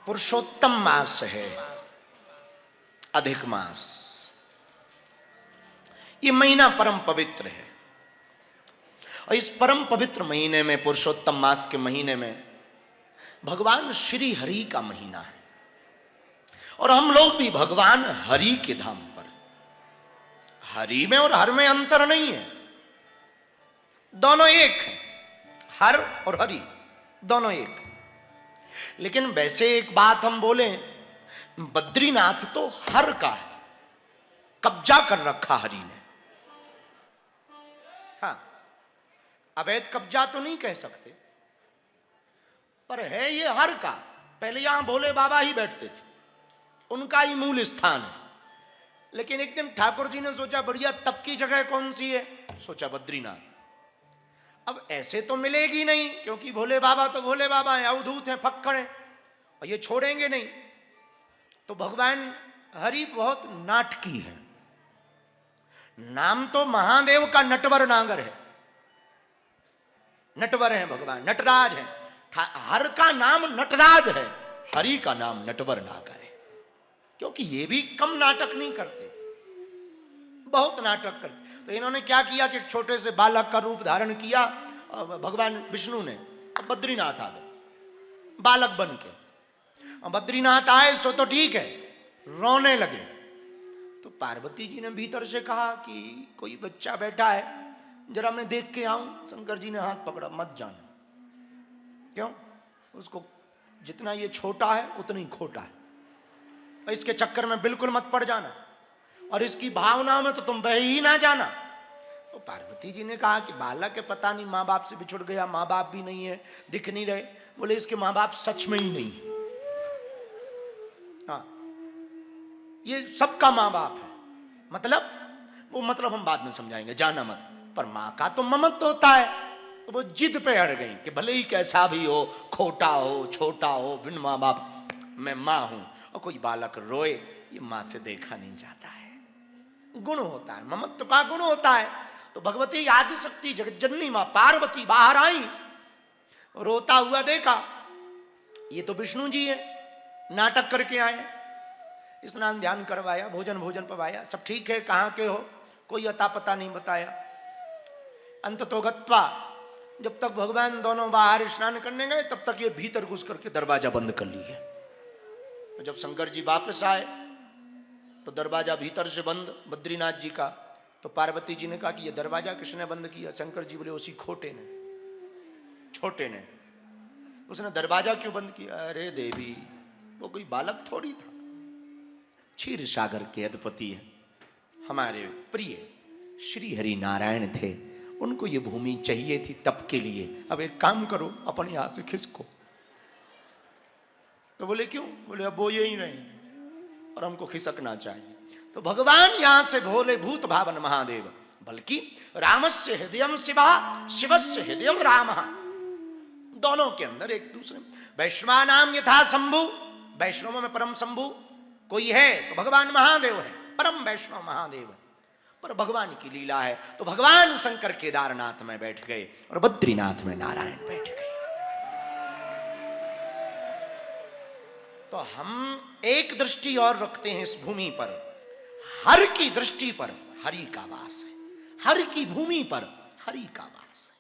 पुरुषोत्तम मास है, अधिक मास। ये महीना परम पवित्र है और इस परम पवित्र महीने में, पुरुषोत्तम मास के महीने में, भगवान श्री हरि का महीना है और हम लोग भी भगवान हरि के धाम पर। हरि में और हर में अंतर नहीं है, दोनों एक है। हर और हरि दोनों एक। लेकिन वैसे एक बात हम बोले, बद्रीनाथ तो हर का है, कब्जा कर रखा हरि ने। हाँ, अवैध कब्जा तो नहीं कह सकते, पर है ये हर का। पहले यहां भोले बाबा ही बैठते थे, उनका ही मूल स्थान है। लेकिन एक दिन ठाकुर जी ने सोचा, बढ़िया तप की जगह कौन सी है? सोचा बद्रीनाथ। अब ऐसे तो मिलेगी नहीं, क्योंकि भोले बाबा तो भोले बाबा हैं, अवधूत हैं, फक्कड़ हैं, और ये छोड़ेंगे नहीं। तो भगवान हरि बहुत नाटकी है। नाम तो महादेव का नटवर नागर है, नटवर है भगवान, नटराज है। हर का नाम नटराज है, हरि का नाम नटवर नागर है। क्योंकि ये भी कम नाटक नहीं करते, बहुत नाटक करते। तो इन्होंने क्या किया कि एक छोटे से बालक का रूप धारण किया भगवान विष्णु ने, बद्रीनाथ आ गए बालक बन के। बद्रीनाथ आए सो तो ठीक है, रोने लगे। तो पार्वती जी ने भीतर से कहा कि कोई बच्चा बैठा है, जरा मैं देख के आऊं। शंकर जी ने हाथ पकड़ा, मत जाना। क्यों? उसको जितना ये छोटा है उतना ही खोटा है, और इसके चक्कर में बिल्कुल मत पड़ जाना, और इसकी भावनाओं में तो तुम बह ही ना जाना। तो पार्वती जी ने कहा कि बालक है, पता नहीं माँ बाप से बिछुड़ गया, माँ बाप भी नहीं है, दिख नहीं रहे। बोले इसके माँ बाप सच में ही नहीं। हाँ, ये सबका माँ बाप है। मतलब वो मतलब हम बाद में समझाएंगे, जाना मत। पर माँ का तो ममत्व होता है। तो वो जिद पे अड़ गई कि भले ही कैसा भी हो, खोटा हो, छोटा हो, बिन माँ बाप, मैं माँ हूं। और कोई बालक रोए, ये माँ से देखा नहीं जाता है। गुण होता है, ममत्व का गुण होता है। तो भगवती आदिशक्ति जगत जननी माँ पार्वती बाहर आई, रोता हुआ देखा, ये तो विष्णु जी है, नाटक करके आए। स्नान ध्यान करवाया, भोजन भोजन पवाया, सब ठीक है, कहाँ के हो, कोई अता पता नहीं बताया। अंत तो गत्वा, जब तक भगवान दोनों बाहर स्नान करने गए, तब तक ये भीतर घुस करके दरवाजा बंद कर लिए। तो जब शंकर जी वापस आए तो दरवाजा भीतर से बंद बद्रीनाथ जी का। तो पार्वती जी ने कहा कि ये दरवाजा किसने बंद किया? शंकर जी बोले उसी खोटे ने, छोटे ने। उसने दरवाजा क्यों बंद किया? अरे देवी, वो कोई बालक थोड़ी था, क्षीर सागर के अधिपति है, हमारे प्रिय श्री हरि नारायण थे। उनको ये भूमि चाहिए थी तप के लिए। अब एक काम करो, अपने यहां से खिसको। तो बोले क्यों? बोले अब वो यही नहीं और हमको खिसकना चाहिए। तो भगवान यहां से भोले भूत भावन महादेव, बल्कि रामस्य हृदयम शिवा, शिवस्य हृदयम राम, दोनों के अंदर एक दूसरे। वैष्णवानाम यथा शंभु, वैष्णवों में परम शंभु कोई है तो भगवान महादेव है, परम वैष्णव महादेव है। पर भगवान की लीला है, तो भगवान शंकर केदारनाथ में बैठ गए और बद्रीनाथ में नारायण बैठ गए। तो हम एक दृष्टि और रखते हैं इस भूमि पर, हर की दृष्टि पर हरि का वास है, हर की भूमि पर हरि का वास है।